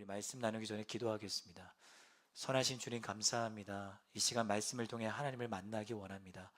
말씀 나누기 전에 기도하겠습니다. 선하신 주님 감사합니다. 이 시간 말씀을 통해 하나님을 만나기 원합니다.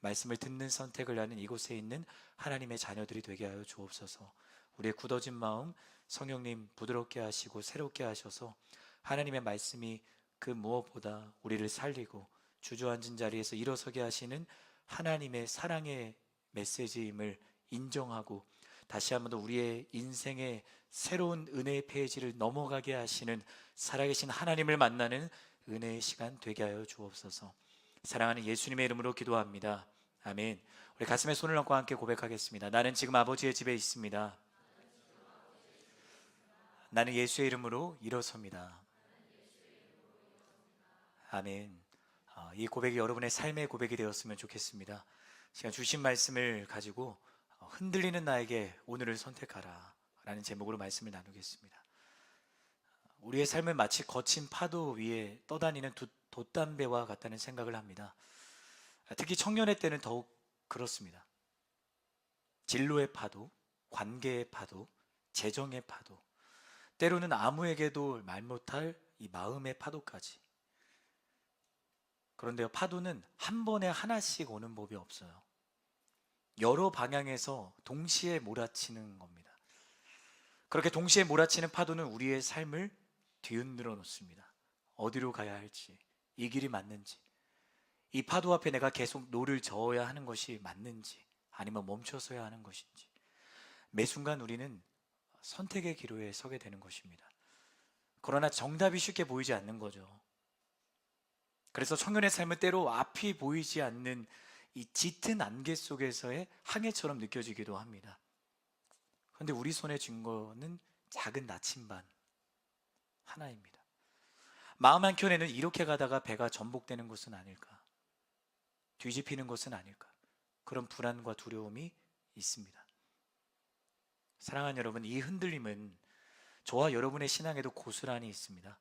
말씀을 듣는 선택을 하는 이곳에 있는 하나님의 자녀들이 되게 하여 주옵소서. 우리의 굳어진 마음 성령님 부드럽게 하시고 새롭게 하셔서 하나님의 말씀이 그 무엇보다 우리를 살리고 주저앉은 자리에서 일어서게 하시는 하나님의 사랑의 메시지임을 인정하고 다시 한번 더 우리의 인생의 새로운 은혜의 페이지를 넘어가게 하시는 살아계신 하나님을 만나는 은혜의 시간 되게 하여 주옵소서. 사랑하는 예수님의 이름으로 기도합니다. 아멘. 우리 가슴에 손을 얹고 함께 고백하겠습니다. 나는 지금 아버지의 집에 있습니다. 나는 예수의 이름으로 일어섭니다. 아멘. 이 고백이 여러분의 삶의 고백이 되었으면 좋겠습니다. 시간 주신 말씀을 가지고 흔들리는 나에게 오늘을 선택하라 라는 제목으로 말씀을 나누겠습니다. 우리의 삶은 마치 거친 파도 위에 떠다니는 돛담배와 같다는 생각을 합니다. 특히 청년의 때는 더욱 그렇습니다. 진로의 파도, 관계의 파도, 재정의 파도, 때로는 아무에게도 말 못할 이 마음의 파도까지. 그런데요, 파도는 한 번에 하나씩 오는 법이 없어요. 여러 방향에서 동시에 몰아치는 겁니다. 그렇게 동시에 몰아치는 파도는 우리의 삶을 뒤흔들어 놓습니다. 어디로 가야 할지, 이 길이 맞는지, 이 파도 앞에 내가 계속 노를 저어야 하는 것이 맞는지, 아니면 멈춰서야 하는 것인지, 매 순간 우리는 선택의 기로에 서게 되는 것입니다. 그러나 정답이 쉽게 보이지 않는 거죠. 그래서 청년의 삶은 때로 앞이 보이지 않는 이 짙은 안개 속에서의 항해처럼 느껴지기도 합니다. 그런데 우리 손에 쥔 거는 작은 나침반 하나입니다. 마음 한켠에는 이렇게 가다가 배가 전복되는 것은 아닐까, 뒤집히는 것은 아닐까, 그런 불안과 두려움이 있습니다. 사랑하는 여러분, 이 흔들림은 저와 여러분의 신앙에도 고스란히 있습니다.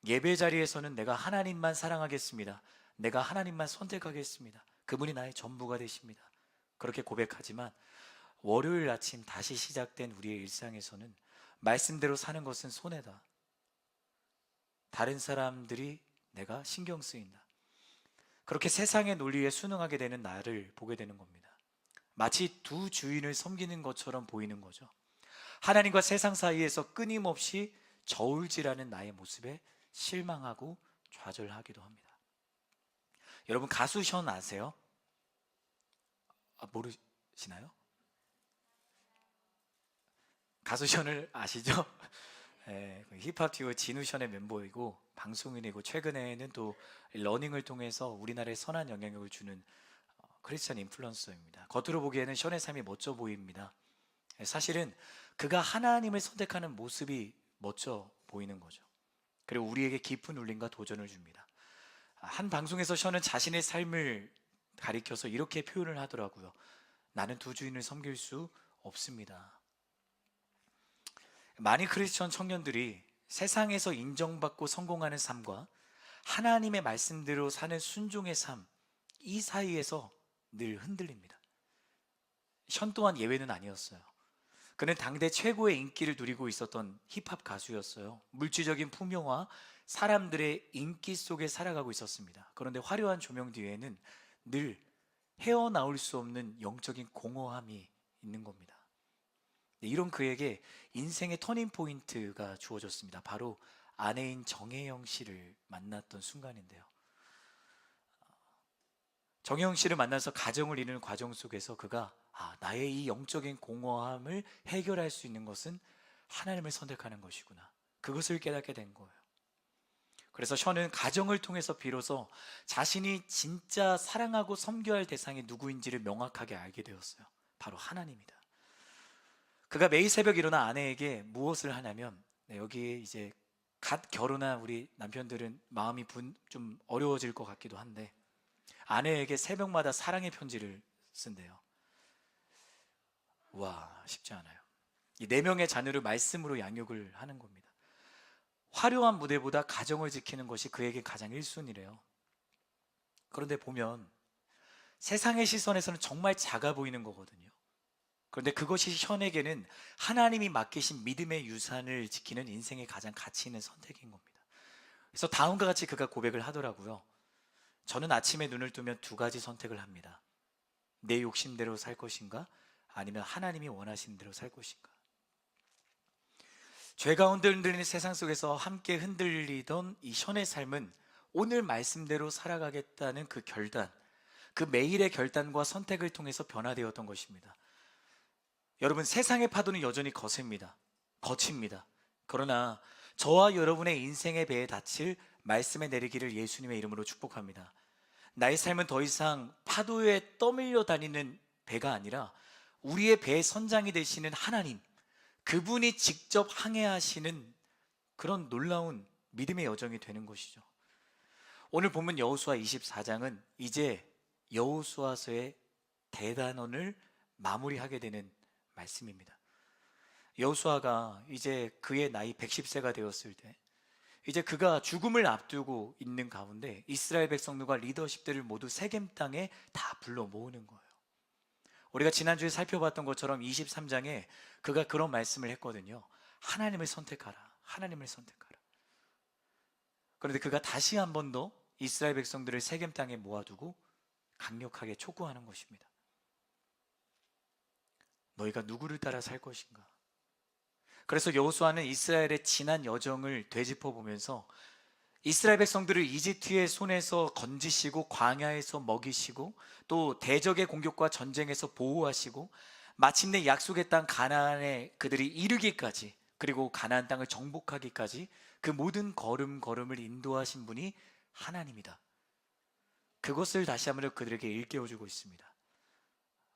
예배 자리에서는 내가 하나님만 사랑하겠습니다, 내가 하나님만 선택하겠습니다, 그분이 나의 전부가 되십니다, 그렇게 고백하지만 월요일 아침 다시 시작된 우리의 일상에서는 말씀대로 사는 것은 손해다, 다른 사람들이 내가 신경 쓰인다, 그렇게 세상의 논리에 순응하게 되는 나를 보게 되는 겁니다. 마치 두 주인을 섬기는 것처럼 보이는 거죠. 하나님과 세상 사이에서 끊임없이 저울질하는 나의 모습에 실망하고 좌절하기도 합니다. 여러분, 가수 션 아세요? 모르시나요? 가수 션을 아시죠? 네, 힙합 듀오 진우 션의 멤버이고 방송인이고 최근에는 또 러닝을 통해서 우리나라에 선한 영향력을 주는 크리스찬 인플루언서입니다. 겉으로 보기에는 션의 삶이 멋져 보입니다. 사실은 그가 하나님을 선택하는 모습이 멋져 보이는 거죠. 그리고 우리에게 깊은 울림과 도전을 줍니다. 한 방송에서 션은 자신의 삶을 가리켜서 이렇게 표현을 하더라고요. 나는 두 주인을 섬길 수 없습니다. 많은 크리스천 청년들이 세상에서 인정받고 성공하는 삶과 하나님의 말씀대로 사는 순종의 삶, 이 사이에서 늘 흔들립니다. 션 또한 예외는 아니었어요. 그는 당대 최고의 인기를 누리고 있었던 힙합 가수였어요. 물질적인 풍요와 사람들의 인기 속에 살아가고 있었습니다. 그런데 화려한 조명 뒤에는 늘 헤어나올 수 없는 영적인 공허함이 있는 겁니다. 이런 그에게 인생의 터닝 포인트가 주어졌습니다. 바로 아내인 정혜영 씨를 만났던 순간인데요. 정혜영 씨를 만나서 가정을 이루는 과정 속에서 그가 나의 이 영적인 공허함을 해결할 수 있는 것은 하나님을 선택하는 것이구나, 그것을 깨닫게 된 거예요. 그래서 션은 가정을 통해서 비로소 자신이 진짜 사랑하고 섬겨야 할 대상이 누구인지를 명확하게 알게 되었어요. 바로 하나님이다. 그가 매일 새벽 일어나 아내에게 무엇을 하냐면, 여기에 이제 갓 결혼한 우리 남편들은 마음이 좀 어려워질 것 같기도 한데, 아내에게 새벽마다 사랑의 편지를 쓴대요. 와, 쉽지 않아요. 이 4명의 자녀를 말씀으로 양육을 하는 겁니다. 화려한 무대보다 가정을 지키는 것이 그에게 가장 1순위래요. 그런데 보면 세상의 시선에서는 정말 작아 보이는 거거든요. 그런데 그것이 션에게는 하나님이 맡기신 믿음의 유산을 지키는 인생의 가장 가치 있는 선택인 겁니다. 그래서 다음과 같이 그가 고백을 하더라고요. 저는 아침에 눈을 뜨면 두 가지 선택을 합니다. 내 욕심대로 살 것인가, 아니면 하나님이 원하시는 대로 살 것인가. 죄 가운데 흔들리는 세상 속에서 함께 흔들리던 이 션의 삶은 오늘 말씀대로 살아가겠다는 그 결단, 그 매일의 결단과 선택을 통해서 변화되었던 것입니다. 여러분, 세상의 파도는 여전히 거셉니다. 거칩니다. 그러나 저와 여러분의 인생의 배에 닿칠 말씀의 내리기를 예수님의 이름으로 축복합니다. 나의 삶은 더 이상 파도에 떠밀려 다니는 배가 아니라 우리의 배의 선장이 되시는 하나님, 그분이 직접 항해하시는 그런 놀라운 믿음의 여정이 되는 것이죠. 오늘 본문 여호수아 24장은 이제 여호수아서의 대단원을 마무리하게 되는 말씀입니다. 여호수아가 이제 그의 나이 110세가 되었을 때, 이제 그가 죽음을 앞두고 있는 가운데 이스라엘 백성들과 리더십들을 모두 세겜 땅에 다 불러 모으는 거예요. 우리가 지난주에 살펴봤던 것처럼 23장에 그가 그런 말씀을 했거든요. 하나님을 선택하라. 하나님을 선택하라. 그런데 그가 다시 한 번 더 이스라엘 백성들을 세겜 땅에 모아두고 강력하게 촉구하는 것입니다. 너희가 누구를 따라 살 것인가? 그래서 여호수아는 이스라엘의 지난 여정을 되짚어 보면서 이스라엘 백성들을 이집트의 손에서 건지시고 광야에서 먹이시고 또 대적의 공격과 전쟁에서 보호하시고 마침내 약속의 땅 가나안에 그들이 이르기까지, 그리고 가나안 땅을 정복하기까지 그 모든 걸음걸음을 인도하신 분이 하나님이다. 그것을 다시 한번 그들에게 일깨워주고 있습니다.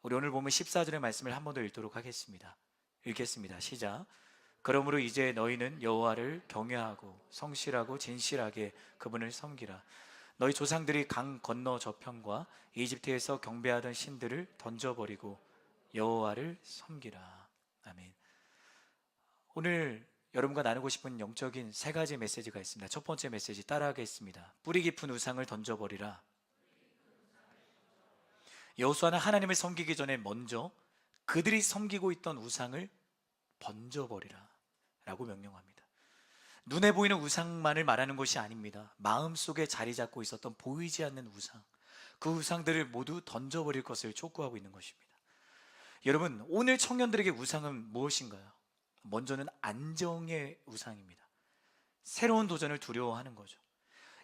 우리 오늘 보면 14절의 말씀을 한 번 더 읽도록 하겠습니다. 읽겠습니다. 시작. 그러므로 이제 너희는 여호와를 경외하고 성실하고 진실하게 그분을 섬기라. 너희 조상들이 강 건너 저편과 이집트에서 경배하던 신들을 던져버리고 여호와를 섬기라. 아멘. 오늘 여러분과 나누고 싶은 영적인 세 가지 메시지가 있습니다. 첫 번째 메시지 따라하겠습니다. 뿌리 깊은 우상을 던져버리라. 여호수아는 하나님을 섬기기 전에 먼저 그들이 섬기고 있던 우상을 번져버리라 라고 명령합니다. 눈에 보이는 우상만을 말하는 것이 아닙니다. 마음속에 자리 잡고 있었던 보이지 않는 우상, 그 우상들을 모두 던져버릴 것을 촉구하고 있는 것입니다. 여러분, 오늘 청년들에게 우상은 무엇인가요? 먼저는 안정의 우상입니다. 새로운 도전을 두려워하는 거죠.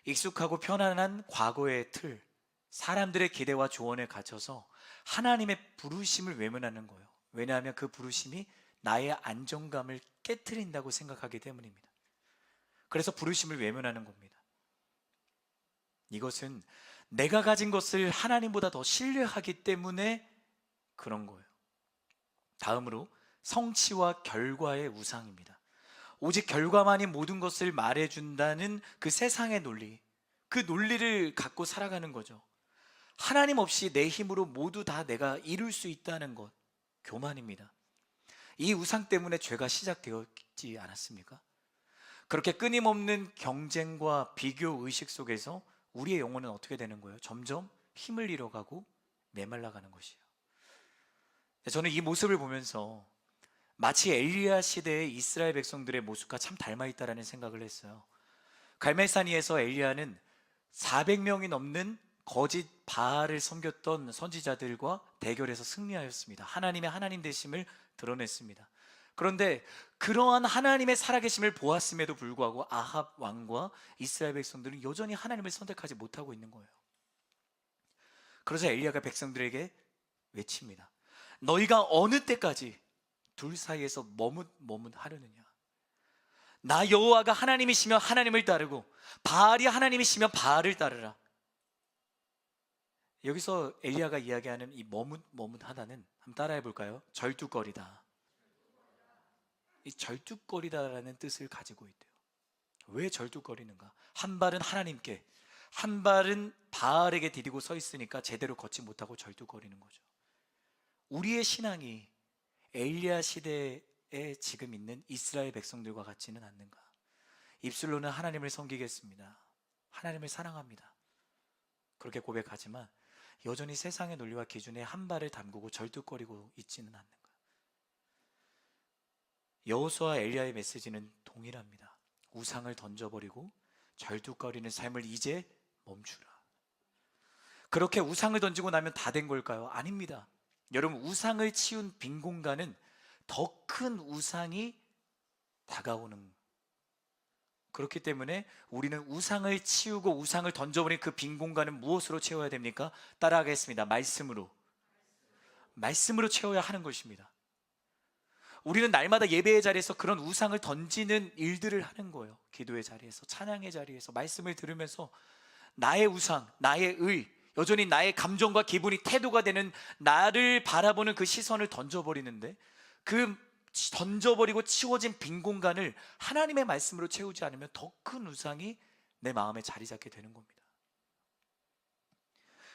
익숙하고 편안한 과거의 틀, 사람들의 기대와 조언에 갇혀서 하나님의 부르심을 외면하는 거예요. 왜냐하면 그 부르심이 나의 안정감을 깨트린다고 생각하기 때문입니다. 그래서 부르심을 외면하는 겁니다. 이것은 내가 가진 것을 하나님보다 더 신뢰하기 때문에 그런 거예요. 다음으로 성취와 결과의 우상입니다. 오직 결과만이 모든 것을 말해준다는 그 세상의 논리, 그 논리를 갖고 살아가는 거죠. 하나님 없이 내 힘으로 모두 다 내가 이룰 수 있다는 것, 교만입니다. 이 우상 때문에 죄가 시작되었지 않았습니까? 그렇게 끊임없는 경쟁과 비교 의식 속에서 우리의 영혼은 어떻게 되는 거예요? 점점 힘을 잃어가고 메말라가는 것이에요. 저는 이 모습을 보면서 마치 엘리야 시대의 이스라엘 백성들의 모습과 참 닮아있다라는 생각을 했어요. 갈멜산 위에서 엘리야는 400명이 넘는 거짓 바알을 섬겼던 선지자들과 대결해서 승리하였습니다. 하나님의 하나님 되심을 드러냈습니다. 그런데 그러한 하나님의 살아계심을 보았음에도 불구하고 아합 왕과 이스라엘 백성들은 여전히 하나님을 선택하지 못하고 있는 거예요. 그래서 엘리야가 백성들에게 외칩니다. 너희가 어느 때까지 둘 사이에서 머뭇하려느냐? 나 여호와가 하나님이시면 하나님을 따르고 바알이 하나님이시면 바알을 따르라. 여기서 엘리야가 이야기하는 이 머뭇하다는, 한번 따라해 볼까요? 절뚝거리다. 이 절뚝거리다라는 뜻을 가지고 있대요. 왜 절뚝거리는가? 한 발은 하나님께, 한 발은 바알에게 디디고 서 있으니까 제대로 걷지 못하고 절뚝거리는 거죠. 우리의 신앙이 엘리야 시대에 지금 있는 이스라엘 백성들과 같지는 않는가? 입술로는 하나님을 섬기겠습니다, 하나님을 사랑합니다, 그렇게 고백하지만 여전히 세상의 논리와 기준에 한 발을 담그고 절뚝거리고 있지는 않는가? 여호수아와 엘리야의 메시지는 동일합니다. 우상을 던져버리고 절뚝거리는 삶을 이제 멈추라. 그렇게 우상을 던지고 나면 다 된 걸까요? 아닙니다. 여러분, 우상을 치운 빈 공간은 더 큰 우상이 다가오는, 그렇기 때문에 우리는 우상을 치우고 우상을 던져버린 그 빈 공간은 무엇으로 채워야 됩니까? 따라하겠습니다. 말씀으로 채워야 하는 것입니다. 우리는 날마다 예배의 자리에서 그런 우상을 던지는 일들을 하는 거예요. 기도의 자리에서, 찬양의 자리에서, 말씀을 들으면서 나의 우상, 나의 의, 여전히 나의 감정과 기분이 태도가 되는 나를 바라보는 그 시선을 던져버리는데, 그 던져버리고 치워진 빈 공간을 하나님의 말씀으로 채우지 않으면 더 큰 우상이 내 마음에 자리 잡게 되는 겁니다.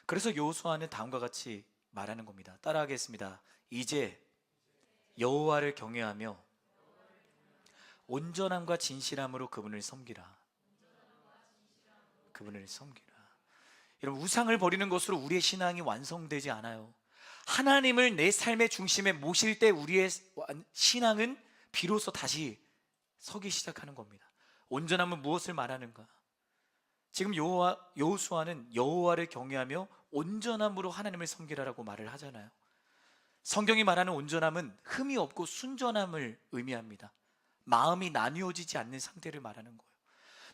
그래서 여호수아는 다음과 같이 말하는 겁니다. 따라하겠습니다. 이제 여호와를 경외하며 온전함과 진실함으로 그분을 섬기라. 그분을 섬기라. 여러분, 우상을 버리는 것으로 우리의 신앙이 완성되지 않아요. 하나님을 내 삶의 중심에 모실 때 우리의 신앙은 비로소 다시 서기 시작하는 겁니다. 온전함은 무엇을 말하는가? 지금 여호수아는 여호와를 경외하며 온전함으로 하나님을 섬기라라고 말을 하잖아요. 성경이 말하는 온전함은 흠이 없고 순전함을 의미합니다. 마음이 나뉘어지지 않는 상태를 말하는 거예요.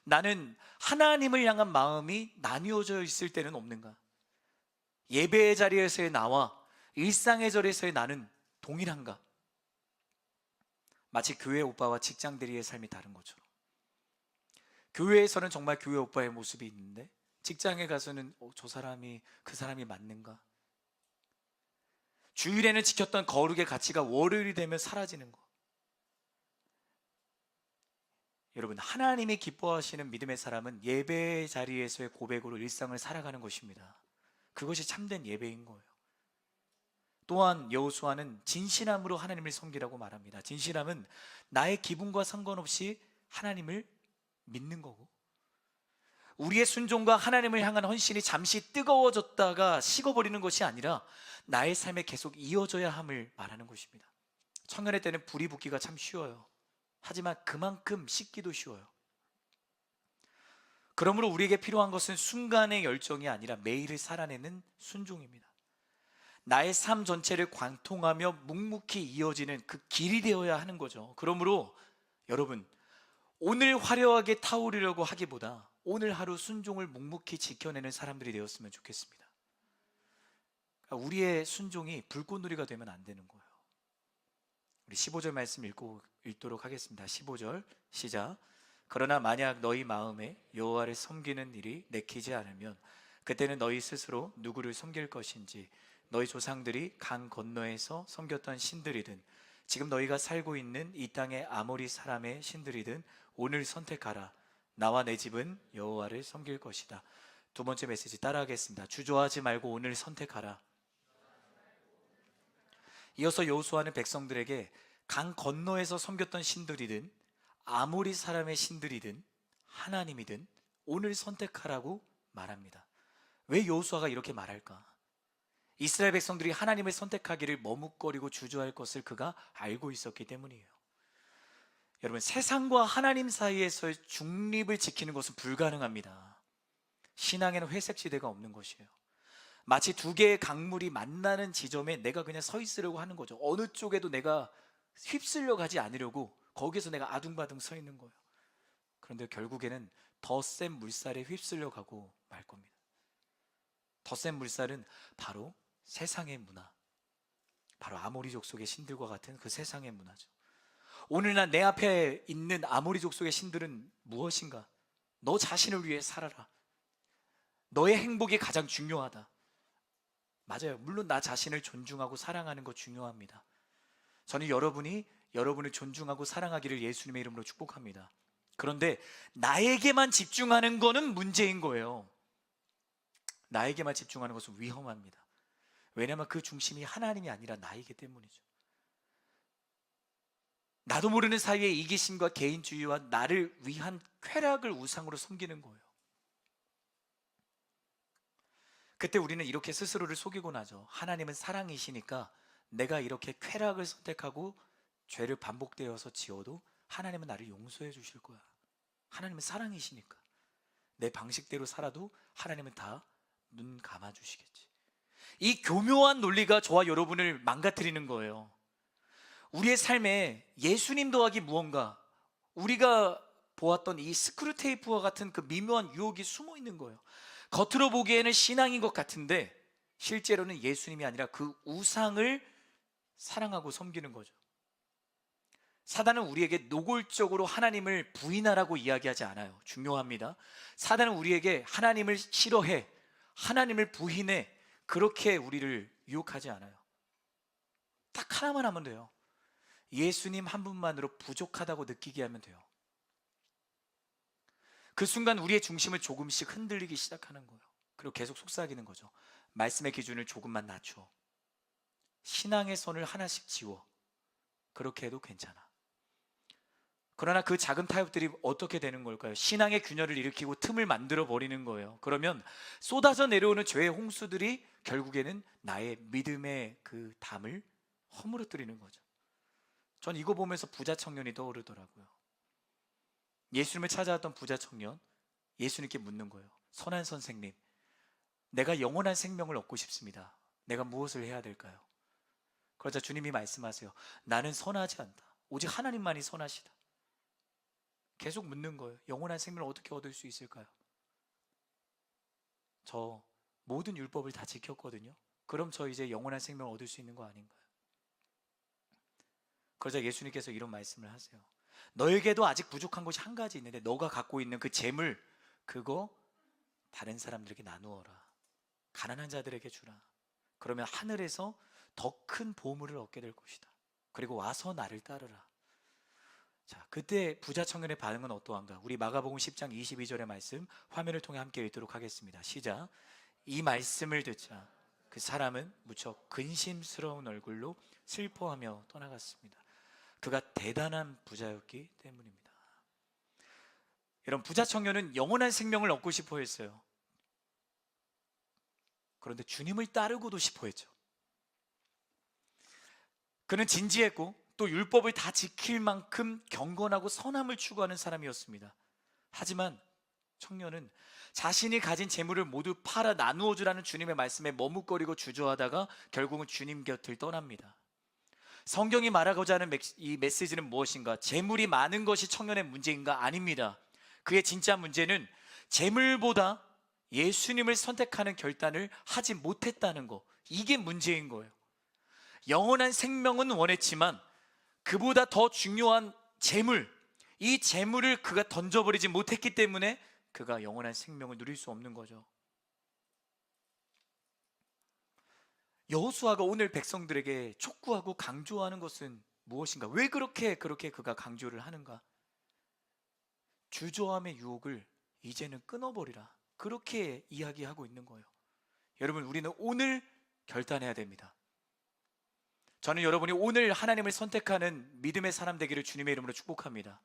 나는 하나님을 향한 마음이 나뉘어져 있을 때는 없는가? 예배의 자리에서의 나와 일상의 자리에서의 나는 동일한가? 마치 교회 오빠와 직장대리의 삶이 다른 것처럼, 교회에서는 정말 교회 오빠의 모습이 있는데 직장에 가서는 저 사람이 그 사람이 맞는가? 주일에는 지켰던 거룩의 가치가 월요일이 되면 사라지는 것. 여러분, 하나님이 기뻐하시는 믿음의 사람은 예배의 자리에서의 고백으로 일상을 살아가는 것입니다. 그것이 참된 예배인 거예요. 또한 여호수아는 진실함으로 하나님을 섬기라고 말합니다. 진실함은 나의 기분과 상관없이 하나님을 믿는 거고, 우리의 순종과 하나님을 향한 헌신이 잠시 뜨거워졌다가 식어버리는 것이 아니라 나의 삶에 계속 이어져야 함을 말하는 것입니다. 청년의 때는 불이 붙기가 참 쉬워요. 하지만 그만큼 식기도 쉬워요. 그러므로 우리에게 필요한 것은 순간의 열정이 아니라 매일을 살아내는 순종입니다. 나의 삶 전체를 관통하며 묵묵히 이어지는 그 길이 되어야 하는 거죠. 그러므로 여러분, 오늘 화려하게 타오르려고 하기보다 오늘 하루 순종을 묵묵히 지켜내는 사람들이 되었으면 좋겠습니다. 그러니까 우리의 순종이 불꽃놀이가 되면 안 되는 거예요. 우리 15절 말씀 읽도록 하겠습니다. 15절 시작. 그러나 만약 너희 마음에 여호와를 섬기는 일이 내키지 않으면 그때는 너희 스스로 누구를 섬길 것인지, 너희 조상들이 강 건너에서 섬겼던 신들이든 지금 너희가 살고 있는 이 땅의 아모리 사람의 신들이든 오늘 선택하라. 나와 내 집은 여호와를 섬길 것이다. 두 번째 메시지 따라하겠습니다. 주저하지 말고 오늘 선택하라. 이어서 여호수아는 백성들에게 강 건너에서 섬겼던 신들이든 아모리 사람의 신들이든 하나님이든 오늘 선택하라고 말합니다. 왜 여호수아가 이렇게 말할까? 이스라엘 백성들이 하나님을 선택하기를 머뭇거리고 주저할 것을 그가 알고 있었기 때문이에요. 여러분, 세상과 하나님 사이에서의 중립을 지키는 것은 불가능합니다. 신앙에는 회색지대가 없는 것이에요. 마치 두 개의 강물이 만나는 지점에 내가 그냥 서 있으려고 하는 거죠. 어느 쪽에도 내가 휩쓸려 가지 않으려고 거기서 내가 아둥바둥 서 있는 거예요. 그런데 결국에는 더 센 물살에 휩쓸려 가고 말 겁니다. 더 센 물살은 바로 세상의 문화, 바로 아모리 족속의 신들과 같은 그 세상의 문화죠. 오늘날 내 앞에 있는 아모리 족속의 신들은 무엇인가? 너 자신을 위해 살아라. 너의 행복이 가장 중요하다. 맞아요. 물론 나 자신을 존중하고 사랑하는 거 중요합니다. 저는 여러분을 존중하고 사랑하기를 예수님의 이름으로 축복합니다. 그런데 나에게만 집중하는 거는 문제인 거예요. 나에게만 집중하는 것은 위험합니다. 왜냐하면 그 중심이 하나님이 아니라 나이기 때문이죠. 나도 모르는 사이에 이기심과 개인주의와 나를 위한 쾌락을 우상으로 섬기는 거예요. 그때 우리는 이렇게 스스로를 속이고 나죠. 하나님은 사랑이시니까 내가 이렇게 쾌락을 선택하고 죄를 반복되어서 지어도 하나님은 나를 용서해 주실 거야. 하나님은 사랑이시니까. 내 방식대로 살아도 하나님은 다 눈 감아 주시겠지. 이 교묘한 논리가 저와 여러분을 망가뜨리는 거예요. 우리의 삶에 예수님 더하기 무언가, 우리가 보았던 이 스크류테이프와 같은 그 미묘한 유혹이 숨어 있는 거예요. 겉으로 보기에는 신앙인 것 같은데 실제로는 예수님이 아니라 그 우상을 사랑하고 섬기는 거죠. 사단은 우리에게 노골적으로 하나님을 부인하라고 이야기하지 않아요. 중요합니다. 사단은 우리에게 하나님을 싫어해, 하나님을 부인해, 그렇게 우리를 유혹하지 않아요. 딱 하나만 하면 돼요. 예수님 한 분만으로 부족하다고 느끼게 하면 돼요. 그 순간 우리의 중심을 조금씩 흔들리기 시작하는 거예요. 그리고 계속 속삭이는 거죠. 말씀의 기준을 조금만 낮춰. 신앙의 선을 하나씩 지워. 그렇게 해도 괜찮아. 그러나 그 작은 타협들이 어떻게 되는 걸까요? 신앙의 균열을 일으키고 틈을 만들어 버리는 거예요. 그러면 쏟아져 내려오는 죄의 홍수들이 결국에는 나의 믿음의 그 담을 허물어뜨리는 거죠. 전 이거 보면서 부자 청년이 떠오르더라고요. 예수님을 찾아왔던 부자 청년, 예수님께 묻는 거예요. 선한 선생님, 내가 영원한 생명을 얻고 싶습니다. 내가 무엇을 해야 될까요? 그러자 주님이 말씀하세요. 나는 선하지 않다. 오직 하나님만이 선하시다. 계속 묻는 거예요. 영원한 생명을 어떻게 얻을 수 있을까요? 저 모든 율법을 다 지켰거든요. 그럼 저 이제 영원한 생명을 얻을 수 있는 거 아닌가요? 그러자 예수님께서 이런 말씀을 하세요. 너에게도 아직 부족한 것이 한 가지 있는데 너가 갖고 있는 그 재물, 그거 다른 사람들에게 나누어라. 가난한 자들에게 주라. 그러면 하늘에서 더 큰 보물을 얻게 될 것이다. 그리고 와서 나를 따르라. 자, 그때 부자 청년의 반응은 어떠한가? 우리 마가복음 10장 22절의 말씀 화면을 통해 함께 읽도록 하겠습니다. 시작. 이 말씀을 듣자 그 사람은 무척 근심스러운 얼굴로 슬퍼하며 떠나갔습니다. 그가 대단한 부자였기 때문입니다. 여러분, 부자 청년은 영원한 생명을 얻고 싶어 했어요. 그런데 주님을 따르고도 싶어 했죠. 그는 진지했고 또 율법을 다 지킬 만큼 경건하고 선함을 추구하는 사람이었습니다. 하지만 청년은 자신이 가진 재물을 모두 팔아 나누어 주라는 주님의 말씀에 머뭇거리고 주저하다가 결국은 주님 곁을 떠납니다. 성경이 말하고자 하는 이 메시지는 무엇인가? 재물이 많은 것이 청년의 문제인가? 아닙니다. 그의 진짜 문제는 재물보다 예수님을 선택하는 결단을 하지 못했다는 거, 이게 문제인 거예요. 영원한 생명은 원했지만 그보다 더 중요한 재물, 이 재물을 그가 던져버리지 못했기 때문에 그가 영원한 생명을 누릴 수 없는 거죠. 여호수아가 오늘 백성들에게 촉구하고 강조하는 것은 무엇인가? 왜 그렇게 그가 강조를 하는가? 주저함의 유혹을 이제는 끊어버리라. 그렇게 이야기하고 있는 거예요. 여러분, 우리는 오늘 결단해야 됩니다. 저는 여러분이 오늘 하나님을 선택하는 믿음의 사람 되기를 주님의 이름으로 축복합니다.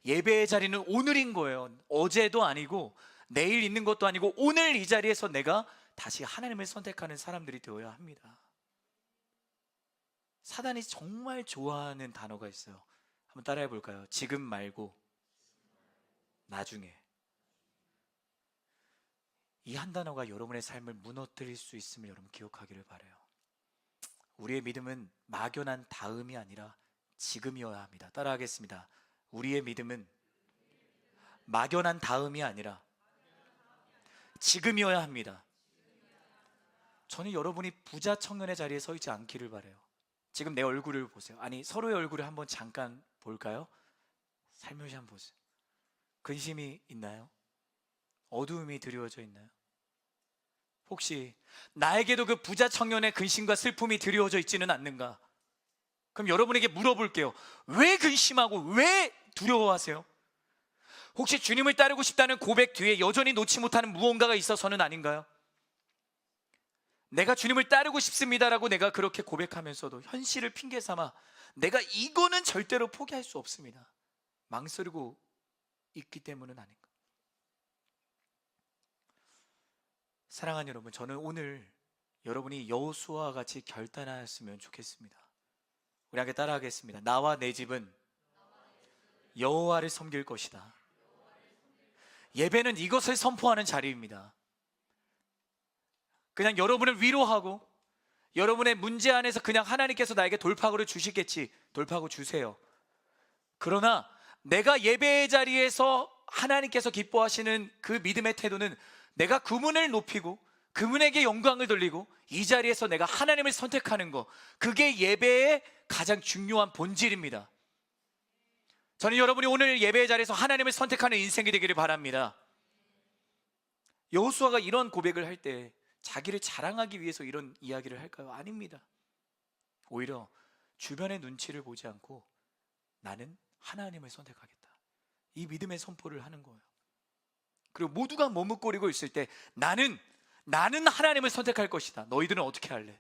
예배의 자리는 오늘인 거예요. 어제도 아니고 내일 있는 것도 아니고 오늘 이 자리에서 내가 다시 하나님을 선택하는 사람들이 되어야 합니다. 사단이 정말 좋아하는 단어가 있어요. 한번 따라해 볼까요? 지금 말고 나중에. 이 한 단어가 여러분의 삶을 무너뜨릴 수 있음을 여러분 기억하기를 바라요. 우리의 믿음은 막연한 다음이 아니라 지금이어야 합니다. 따라하겠습니다. 우리의 믿음은 막연한 다음이 아니라 지금이어야 합니다. 저는 여러분이 부자 청년의 자리에 서 있지 않기를 바라요. 지금 내 얼굴을 보세요. 아니, 서로의 얼굴을 한번 잠깐 볼까요? 살며시 한번 보세요. 근심이 있나요? 어두움이 드리워져 있나요? 혹시 나에게도 그 부자 청년의 근심과 슬픔이 드리워져 있지는 않는가? 그럼 여러분에게 물어볼게요. 왜 근심하고 왜 두려워하세요? 혹시 주님을 따르고 싶다는 고백 뒤에 여전히 놓지 못하는 무언가가 있어서는 아닌가요? 내가 주님을 따르고 싶습니다라고 내가 그렇게 고백하면서도 현실을 핑계 삼아 내가 이거는 절대로 포기할 수 없습니다. 망설이고 있기 때문은 아닌가? 사랑하는 여러분, 저는 오늘 여러분이 여호수아와 같이 결단하였으면 좋겠습니다. 우리 함께 따라하겠습니다. 나와 내 집은 여호와를 섬길 것이다. 예배는 이것을 선포하는 자리입니다. 그냥 여러분을 위로하고 여러분의 문제 안에서 그냥 하나님께서 나에게 돌파구를 주시겠지, 돌파구 주세요. 그러나 내가 예배의 자리에서 하나님께서 기뻐하시는 그 믿음의 태도는 내가 그분을 높이고 그분에게 영광을 돌리고 이 자리에서 내가 하나님을 선택하는 것, 그게 예배의 가장 중요한 본질입니다. 저는 여러분이 오늘 예배의 자리에서 하나님을 선택하는 인생이 되기를 바랍니다. 여호수아가 이런 고백을 할 때 자기를 자랑하기 위해서 이런 이야기를 할까요? 아닙니다. 오히려 주변의 눈치를 보지 않고 나는 하나님을 선택하겠다, 이 믿음의 선포를 하는 거예요. 그리고 모두가 머뭇거리고 있을 때 나는 하나님을 선택할 것이다. 너희들은 어떻게 할래?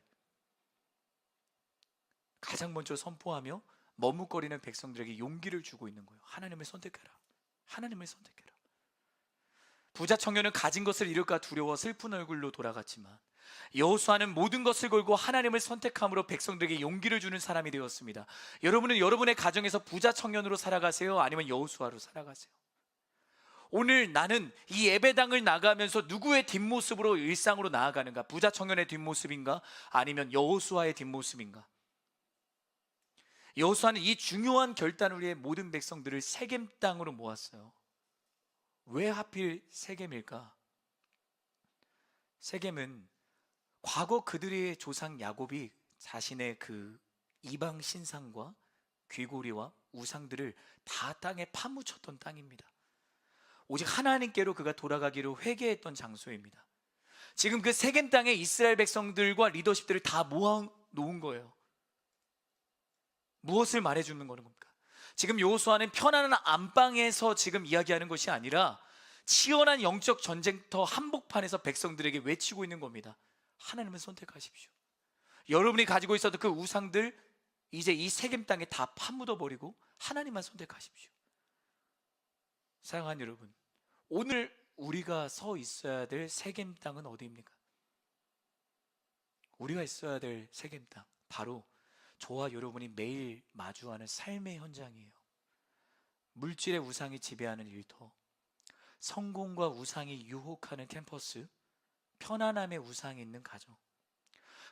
가장 먼저 선포하며 머뭇거리는 백성들에게 용기를 주고 있는 거예요. 하나님을 선택해라. 하나님을 선택해라. 부자 청년은 가진 것을 잃을까 두려워 슬픈 얼굴로 돌아갔지만 여호수아는 모든 것을 걸고 하나님을 선택함으로 백성들에게 용기를 주는 사람이 되었습니다. 여러분은 여러분의 가정에서 부자 청년으로 살아가세요? 아니면 여호수아로 살아가세요? 오늘 나는 이 예배당을 나가면서 누구의 뒷모습으로 일상으로 나아가는가? 부자 청년의 뒷모습인가? 아니면 여호수아의 뒷모습인가? 여호수아는 이 중요한 결단을 위해 모든 백성들을 세겜 땅으로 모았어요. 왜 하필 세겜일까? 세겜은 과거 그들의 조상 야곱이 자신의 그 이방 신상과 귀고리와 우상들을 다 땅에 파묻혔던 땅입니다. 오직 하나님께로 그가 돌아가기로 회개했던 장소입니다. 지금 그 세겜 땅에 이스라엘 백성들과 리더십들을 다 모아 놓은 거예요. 무엇을 말해주는 겁니까? 지금 여호수아는 편안한 안방에서 지금 이야기하는 것이 아니라 치열한 영적 전쟁터 한복판에서 백성들에게 외치고 있는 겁니다. 하나님을 선택하십시오. 여러분이 가지고 있었던 그 우상들 이제 이 세겜 땅에 다 파묻어 버리고 하나님만 선택하십시오. 사랑하는 여러분, 오늘 우리가 서 있어야 될 세겜 땅은 어디입니까? 우리가 있어야 될 세겜 땅, 바로 저와 여러분이 매일 마주하는 삶의 현장이에요. 물질의 우상이 지배하는 일터, 성공과 우상이 유혹하는 캠퍼스, 편안함의 우상이 있는 가정,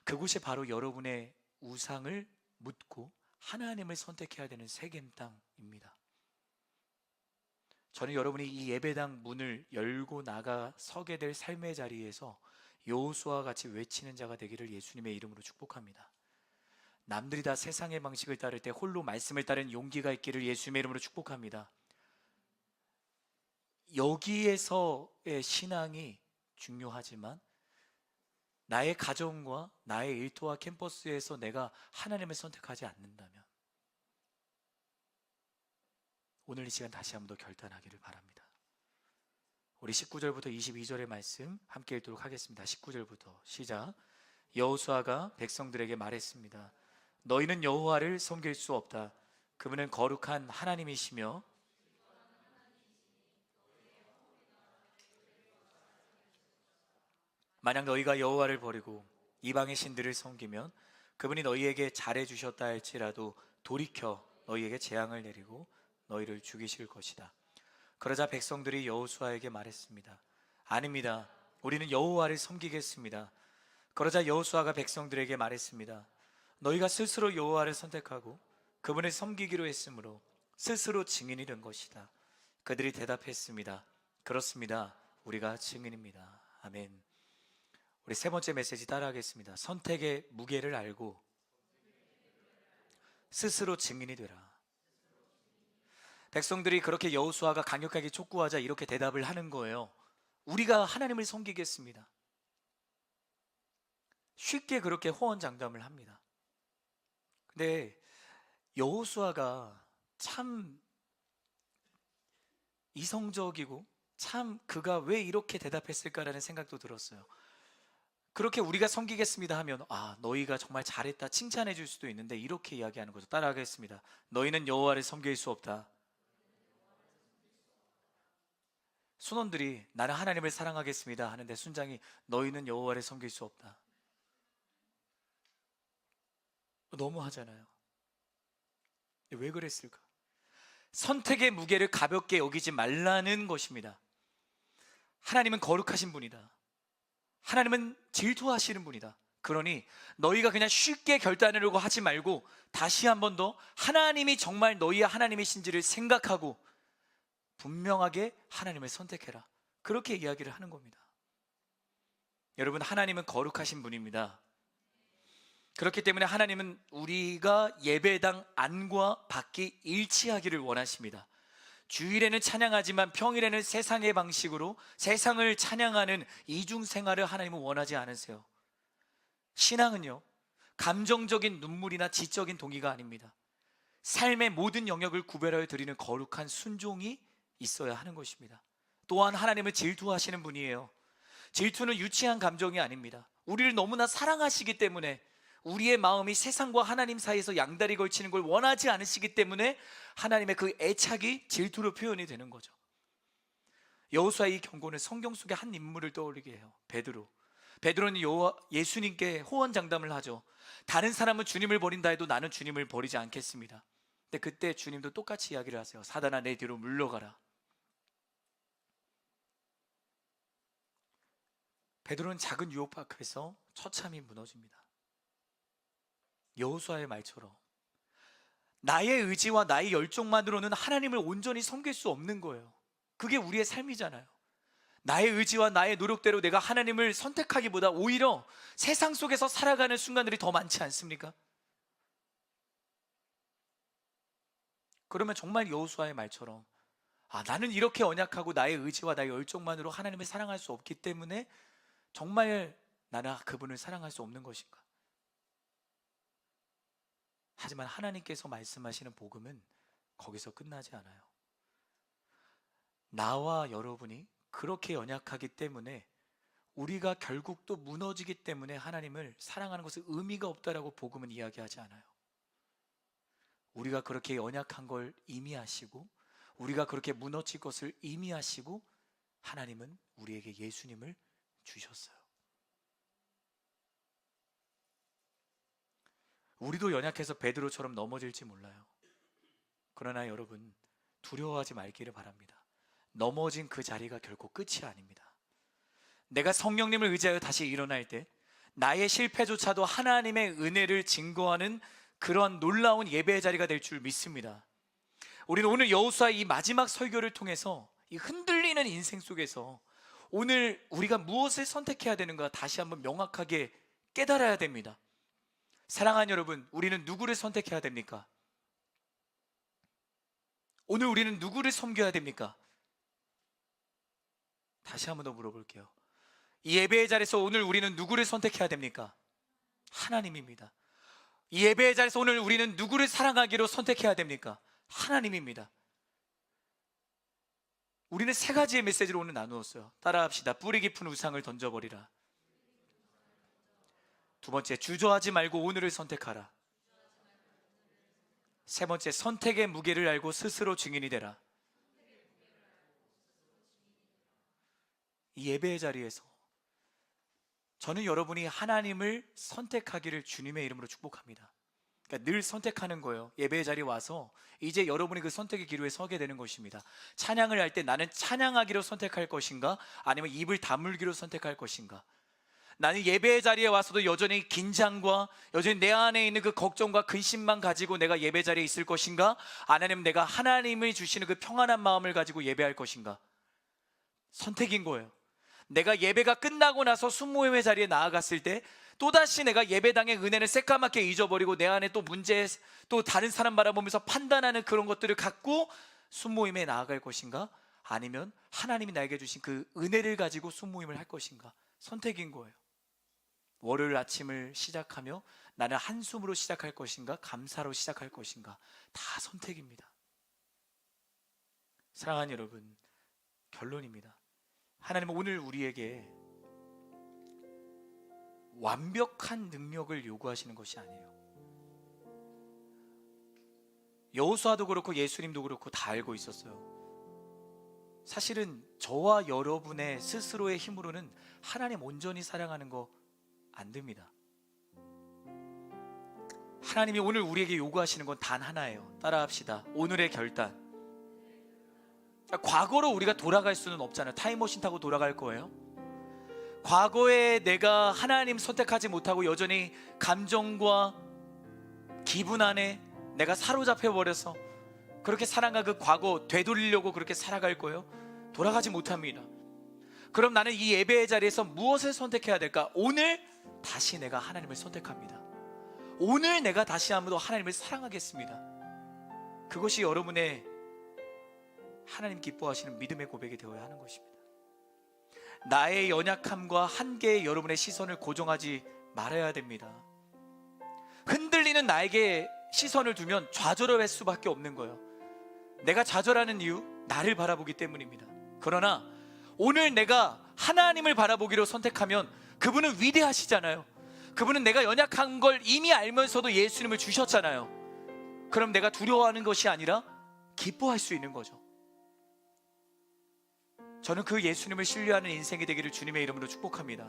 그곳이 바로 여러분의 우상을 묻고 하나님을 선택해야 되는 세겜 땅입니다. 저는 여러분이 이 예배당 문을 열고 나가 서게 될 삶의 자리에서 여호수아와 같이 외치는 자가 되기를 예수님의 이름으로 축복합니다. 남들이 다 세상의 방식을 따를 때 홀로 말씀을 따르는 용기가 있기를 예수님의 이름으로 축복합니다. 여기에서의 신앙이 중요하지만 나의 가정과 나의 일터와 캠퍼스에서 내가 하나님을 선택하지 않는다면 오늘 이 시간 다시 한번 더 결단하기를 바랍니다. 우리 19절부터 22절의 말씀 함께 읽도록 하겠습니다. 19절부터 시작. 여호수아가 백성들에게 말했습니다. 너희는 여호와를 섬길 수 없다. 그분은 거룩한 하나님이시며 만약 너희가 여호와를 버리고 이방의 신들을 섬기면 그분이 너희에게 잘해 주셨다 할지라도 돌이켜 너희에게 재앙을 내리고 너희를 죽이실 것이다. 그러자 백성들이 여호수아에게 말했습니다. 아닙니다. 우리는 여호와를 섬기겠습니다. 그러자 여호수아가 백성들에게 말했습니다. 너희가 스스로 여호와를 선택하고 그분을 섬기기로 했으므로 스스로 증인이 된 것이다. 그들이 대답했습니다. 그렇습니다. 우리가 증인입니다. 아멘. 우리 세 번째 메시지 따라하겠습니다. 선택의 무게를 알고 스스로 증인이 되라. 백성들이 그렇게 여호수아가 강력하게 촉구하자 이렇게 대답을 하는 거예요. 우리가 하나님을 섬기겠습니다. 쉽게 그렇게 호언장담을 합니다. 근데 여호수아가 참 이성적이고 참 그가 왜 이렇게 대답했을까라는 생각도 들었어요. 그렇게 우리가 섬기겠습니다 하면 너희가 정말 잘했다 칭찬해 줄 수도 있는데 이렇게 이야기하는 거죠. 따라하겠습니다. 너희는 여호와를 섬길 수 없다. 순원들이 나는 하나님을 사랑하겠습니다 하는데 순장이 너희는 여호와를 섬길 수 없다. 너무 하잖아요. 왜 그랬을까? 선택의 무게를 가볍게 여기지 말라는 것입니다. 하나님은 거룩하신 분이다. 하나님은 질투하시는 분이다. 그러니 너희가 그냥 쉽게 결단하려고 하지 말고 다시 한 번 더 하나님이 정말 너희의 하나님이신지를 생각하고 분명하게 하나님을 선택해라. 그렇게 이야기를 하는 겁니다. 여러분, 하나님은 거룩하신 분입니다. 그렇기 때문에 하나님은 우리가 예배당 안과 밖이 일치하기를 원하십니다. 주일에는 찬양하지만 평일에는 세상의 방식으로 세상을 찬양하는 이중 생활을 하나님은 원하지 않으세요. 신앙은요, 감정적인 눈물이나 지적인 동의가 아닙니다. 삶의 모든 영역을 구별하여 드리는 거룩한 순종이 있어야 하는 것입니다. 또한 하나님은 질투하시는 분이에요. 질투는 유치한 감정이 아닙니다. 우리를 너무나 사랑하시기 때문에, 우리의 마음이 세상과 하나님 사이에서 양다리 걸치는 걸 원하지 않으시기 때문에 하나님의 그 애착이 질투로 표현이 되는 거죠. 여호수아의 이 경고는 성경 속의 한 인물을 떠올리게 해요. 베드로는 예수님께 호언장담을 하죠. 다른 사람은 주님을 버린다 해도 나는 주님을 버리지 않겠습니다. 근데 그때 주님도 똑같이 이야기를 하세요. 사단아, 내 뒤로 물러가라. 베드로는 작은 유혹 앞에서 처참히 무너집니다. 여호수아의 말처럼 나의 의지와 나의 열정만으로는 하나님을 온전히 섬길 수 없는 거예요. 그게 우리의 삶이잖아요. 나의 의지와 나의 노력대로 내가 하나님을 선택하기보다 오히려 세상 속에서 살아가는 순간들이 더 많지 않습니까? 그러면 정말 여호수아의 말처럼 나는 이렇게 언약하고 나의 의지와 나의 열정만으로 하나님을 사랑할 수 없기 때문에 정말 나는 그분을 사랑할 수 없는 것인가? 하지만 하나님께서 말씀하시는 복음은 거기서 끝나지 않아요. 나와 여러분이 그렇게 연약하기 때문에 우리가 결국 또 무너지기 때문에 하나님을 사랑하는 것은 의미가 없다라고 복음은 이야기하지 않아요. 우리가 그렇게 연약한 걸 이미 아시고, 우리가 그렇게 무너질 것을 이미 아시고, 하나님은 우리에게 예수님을 주셨어요. 우리도 연약해서 베드로처럼 넘어질지 몰라요. 그러나 여러분, 두려워하지 말기를 바랍니다. 넘어진 그 자리가 결코 끝이 아닙니다. 내가 성령님을 의지하여 다시 일어날 때 나의 실패조차도 하나님의 은혜를 증거하는 그런 놀라운 예배의 자리가 될 줄 믿습니다. 우리는 오늘 여호수아의 이 마지막 설교를 통해서 이 흔들리는 인생 속에서 오늘 우리가 무엇을 선택해야 되는가 다시 한번 명확하게 깨달아야 됩니다. 사랑하는 여러분, 우리는 누구를 선택해야 됩니까? 오늘 우리는 누구를 섬겨야 됩니까? 다시 한번 더 물어볼게요. 이 예배의 자리에서 오늘 우리는 누구를 선택해야 됩니까? 하나님입니다. 이 예배의 자리에서 오늘 우리는 누구를 사랑하기로 선택해야 됩니까? 하나님입니다. 우리는 세 가지의 메시지를 오늘 나누었어요. 따라합시다. 뿌리 깊은 우상을 던져버리라. 두 번째, 주저하지 말고 오늘을 선택하라. 세 번째, 선택의 무게를 알고 스스로 증인이 되라. 이 예배의 자리에서 저는 여러분이 하나님을 선택하기를 주님의 이름으로 축복합니다. 그러니까 늘 선택하는 거예요. 예배의 자리에 와서 이제 여러분이 그 선택의 기로에 서게 되는 것입니다. 찬양을 할 때 나는 찬양하기로 선택할 것인가, 아니면 입을 다물기로 선택할 것인가? 나는 예배의 자리에 와서도 여전히 긴장과 여전히 내 안에 있는 그 걱정과 근심만 가지고 내가 예배 자리에 있을 것인가, 아니면 내가 하나님이 주시는 그 평안한 마음을 가지고 예배할 것인가? 선택인 거예요. 내가 예배가 끝나고 나서 순모임의 자리에 나아갔을 때 또다시 내가 예배당의 은혜를 새까맣게 잊어버리고 내 안에 또 문제, 또 다른 사람 바라보면서 판단하는 그런 것들을 갖고 순모임에 나아갈 것인가, 아니면 하나님이 나에게 주신 그 은혜를 가지고 순모임을 할 것인가? 선택인 거예요. 월요일 아침을 시작하며 나는 한숨으로 시작할 것인가, 감사로 시작할 것인가? 다 선택입니다. 사랑하는 여러분, 결론입니다. 하나님은 오늘 우리에게 완벽한 능력을 요구하시는 것이 아니에요. 여호수아도 그렇고 예수님도 그렇고 다 알고 있었어요. 사실은 저와 여러분의 스스로의 힘으로는 하나님 온전히 사랑하는 거 안 됩니다. 하나님이 오늘 우리에게 요구하시는 건 단 하나예요. 따라합시다. 오늘의 결단. 과거로 우리가 돌아갈 수는 없잖아요. 타임머신 타고 돌아갈 거예요. 과거에 내가 하나님 선택하지 못하고 여전히 감정과 기분 안에 내가 사로잡혀 버려서 그렇게 살아간 그 과거 되돌리려고 그렇게 살아갈 거예요? 돌아가지 못합니다. 그럼 나는 이 예배의 자리에서 무엇을 선택해야 될까? 오늘 다시 내가 하나님을 선택합니다. 오늘 내가 다시 한번 더 하나님을 사랑하겠습니다. 그것이 여러분의 하나님 기뻐하시는 믿음의 고백이 되어야 하는 것입니다. 나의 연약함과 한계에 여러분의 시선을 고정하지 말아야 됩니다. 흔들리는 나에게 시선을 두면 좌절할 수밖에 없는 거예요. 내가 좌절하는 이유, 나를 바라보기 때문입니다. 그러나 오늘 내가 하나님을 바라보기로 선택하면 그분은 위대하시잖아요. 그분은 내가 연약한 걸 이미 알면서도 예수님을 주셨잖아요. 그럼 내가 두려워하는 것이 아니라 기뻐할 수 있는 거죠. 저는 그 예수님을 신뢰하는 인생이 되기를 주님의 이름으로 축복합니다.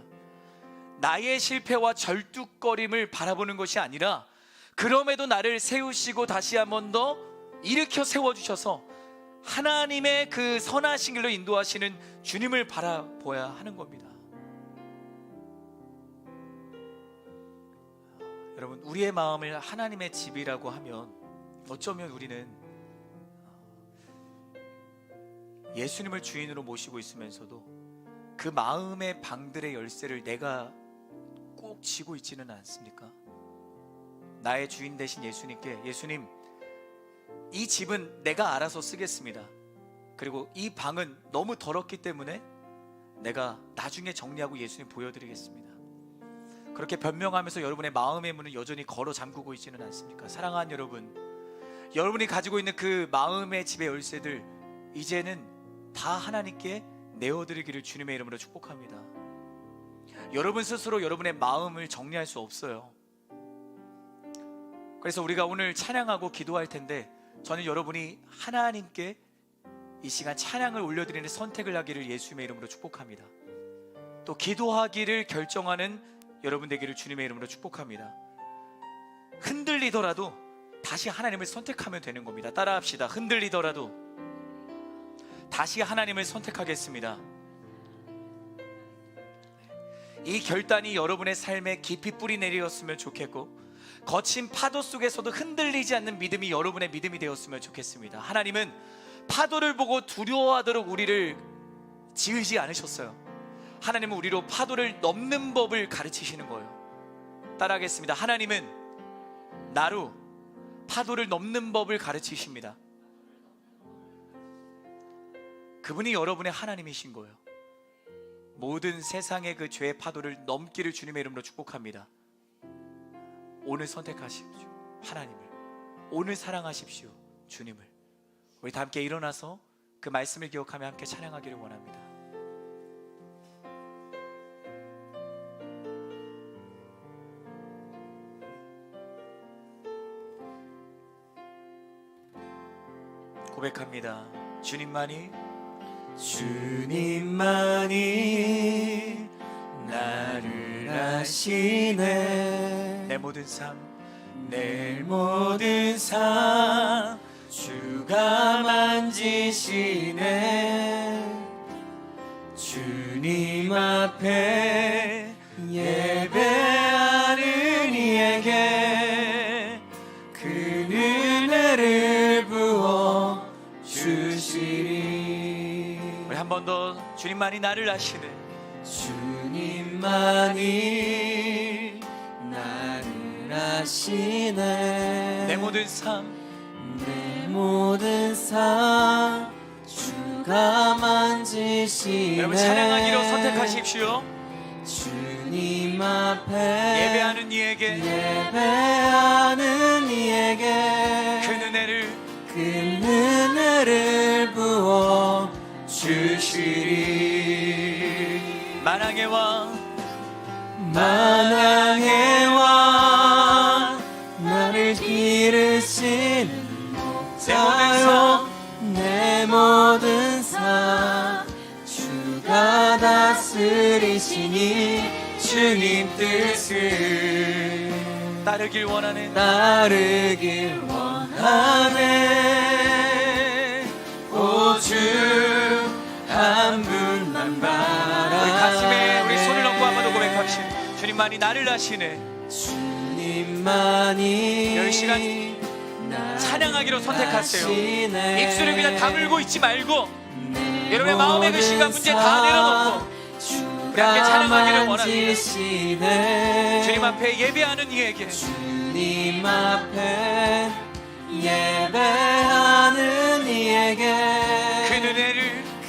나의 실패와 절뚝거림을 바라보는 것이 아니라 그럼에도 나를 세우시고 다시 한 번 더 일으켜 세워주셔서 하나님의 그 선하신 길로 인도하시는 주님을 바라보아야 하는 겁니다. 여러분, 우리의 마음을 하나님의 집이라고 하면 어쩌면 우리는 예수님을 주인으로 모시고 있으면서도 그 마음의 방들의 열쇠를 내가 꼭 쥐고 있지는 않습니까? 나의 주인 되신 예수님께, 예수님, 이 집은 내가 알아서 쓰겠습니다. 그리고 이 방은 너무 더럽기 때문에 내가 나중에 정리하고 예수님 보여드리겠습니다. 그렇게 변명하면서 여러분의 마음의 문을 여전히 걸어 잠그고 있지는 않습니까? 사랑하는 여러분, 여러분이 가지고 있는 그 마음의 집의 열쇠들 이제는 다 하나님께 내어드리기를 주님의 이름으로 축복합니다. 여러분 스스로 여러분의 마음을 정리할 수 없어요. 그래서 우리가 오늘 찬양하고 기도할 텐데, 저는 여러분이 하나님께 이 시간 찬양을 올려드리는 선택을 하기를 예수님의 이름으로 축복합니다. 또 기도하기를 결정하는 여러분 되기를 주님의 이름으로 축복합니다. 흔들리더라도 다시 하나님을 선택하면 되는 겁니다. 따라합시다. 흔들리더라도 다시 하나님을 선택하겠습니다. 이 결단이 여러분의 삶에 깊이 뿌리 내리었으면 좋겠고, 거친 파도 속에서도 흔들리지 않는 믿음이 여러분의 믿음이 되었으면 좋겠습니다. 하나님은 파도를 보고 두려워하도록 우리를 지으지 않으셨어요. 하나님은 우리로 파도를 넘는 법을 가르치시는 거예요. 따라하겠습니다. 하나님은 나로 파도를 넘는 법을 가르치십니다. 그분이 여러분의 하나님이신 거예요. 모든 세상의 그 죄의 파도를 넘기를 주님의 이름으로 축복합니다. 오늘 선택하십시오. 하나님을. 오늘 사랑하십시오. 주님을. 우리 다 함께 일어나서 그 말씀을 기억하며 함께 찬양하기를 원합니다. 고백합니다. 주님만이 나를 아시네. 내 모든 삶 주가 만지시네. 주님 앞에 예배하는 이에게 그 은혜를 부어 주시리. 우리 한 번 더. 주님만이 나를 아시네. 주님만이 나를 아시네. 내 모든 삶 주가 만지시네. 여러분 찬양하기로 선택하십시오. 주님 앞에 예배하는 이에게 그 은혜를 부어 주시리. 만왕의 왕 나를 기르신 목자여. 내 모든 삶 주가 다스리시니 주님 뜻을 따르길 원하네. 따르길 원하네. 오주 한 분만 바라. 우리 가슴에 우리 손을 얹고 한번 더 고백합시다. 주님만이 나를 아시네. 주님만이 10시간 찬양하기로 선택하세요. 아시네. 입술을 그냥 다물고 있지 말고 여러분의 마음의 그 시간 문제 다 내려놓고 우리 함께 찬양하기를 원합니다. 주님 앞에 예배하는 이에게, 주님 앞에 예배하는 이에게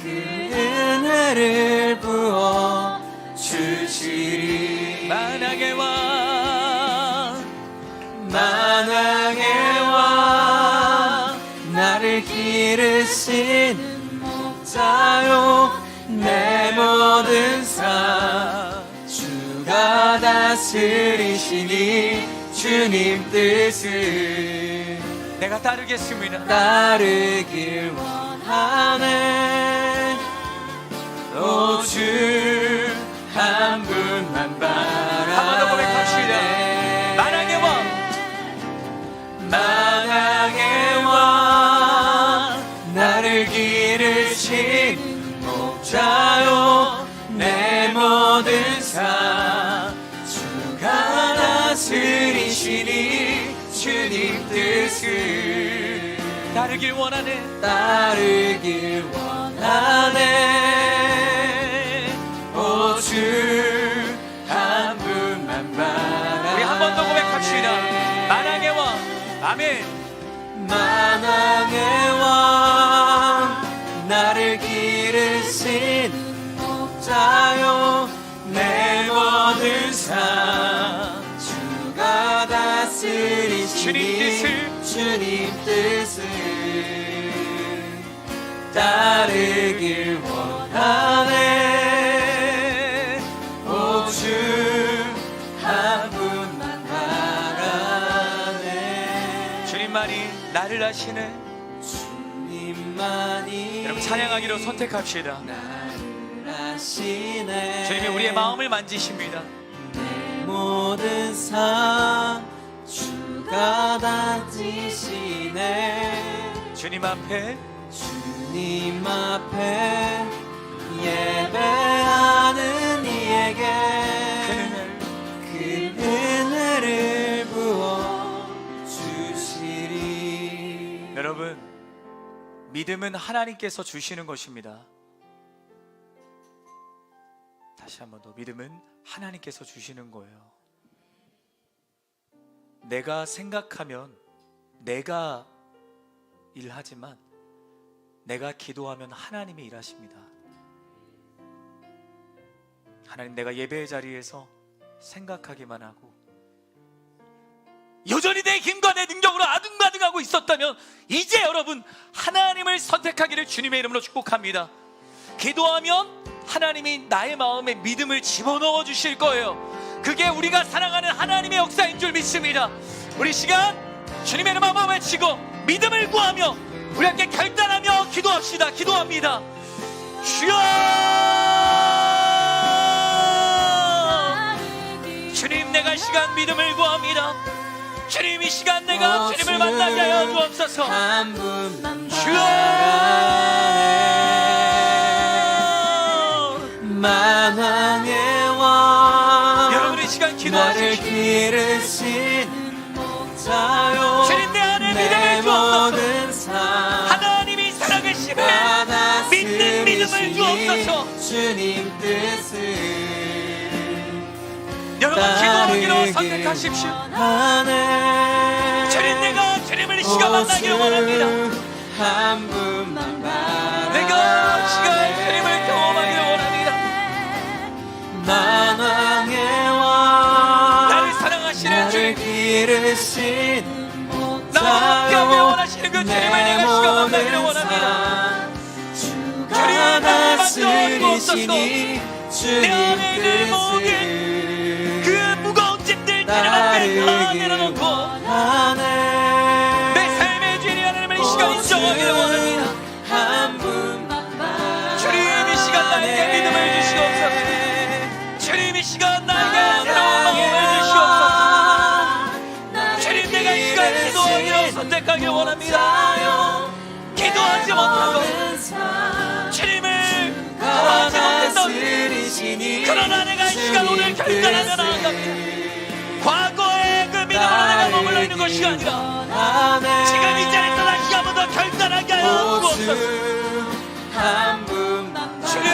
그 은혜를 부어 주시리. 만왕의 왕, 만왕의 왕, 나를 기르신 목자요, 내 모든 삶 주가 다스리시니 주님 뜻을 내가 따르겠습니다. 따르길 원하네. 오주 한 분만 바라. 한 번 더 고백합시다. 만왕의 왕, 만왕의 왕, 나를 기르신 목자요, 내 모든 삶 주가 다스리시니 주님 뜻을 따르길 원하네. 따르길 원하네. 오주 한 분만 바라. 우리 한 번 더 고백합시다. 만왕의 왕, 아멘. 만왕의 왕, 나를 기르신 목자요, 내 모든 삶 주가 다스리시니 주님 뜻을 따르길 원하네. 오주 한 분만 바라네. 주님만이 나를 아시네. 주님만이 여러분 찬양하기로 선택합시다. 나를 아시네. 주님이 우리의 마음을 만지십니다. 내 모든 삶 주가 다지시네. 주님 앞에 주님 앞에 예배하는 이에게 그 은혜를 부어 주시리. 여러분, 믿음은 하나님께서 주시는 것입니다. 다시 한 번 더, 믿음은 하나님께서 주시는 거예요. 내가 생각하면 내가 일하지만 내가 기도하면 하나님이 일하십니다. 하나님, 내가 예배의 자리에서 생각하기만 하고 여전히 내 힘과 내 능력으로 아둥바둥하고 있었다면 이제 여러분 하나님을 선택하기를 주님의 이름으로 축복합니다. 기도하면 하나님이 나의 마음에 믿음을 집어넣어 주실 거예요. 그게 우리가 사랑하는 하나님의 역사인 줄 믿습니다. 우리 시간 주님의 이름 한번 외치고 믿음을 구하며 우리 함께 결단하며 기도합시다. 기도합니다. 주여, 주님, 내가 이 시간 믿음을 구합니다. 주님, 이 시간 내가 주님을 만나게 하여 주옵소서. 주여, 만왕의 왕, 여러분 이 시간 나를 기도하십시오. 기르신 목자요, 주님, 내 안에 믿음을 주옵소서. 삶 하나님이 살아계시네. 믿는 믿음을 주옵소서. 주님 뜻을 여러분 기도하기로 선택하십시오. 주님, 내가 주님을 이 시간 만나기를 원합니다. 한 분만 바라. 내가 이 시간 주님을 경험하기를 원합니다. 만왕의 왕, 나를 사랑하시는 나를 주님, 기르신 나와 함께하길 목자요, 원하시는 그 주님을 내가 이 시간 만나기를 원합니다. 주가 나를 다스리시니 내 주님 안에 있는 모든 뜻을 그 무거운 짐들 주님 앞에 다 내려놓고 내 삶의 주인이 하나님을 이 시간 인정하기를 원합니다. 한 분만 바라. 주님, 이 시간 나에게 믿음을 주시옵소서. 주님, 이 시간 나에게 새로운 마음을 주시옵소서. 알지 못하고 주님을 구하지 못했던 그러나 내가 이 시간 오늘 결단하며 나아갑니다. 과거의 그 믿음으로 내가 머물러 있는 것이 아니라 지금 이 자리에서 다시 한 번 더 결단하게 하여 주옵소서. 한 분만 주님,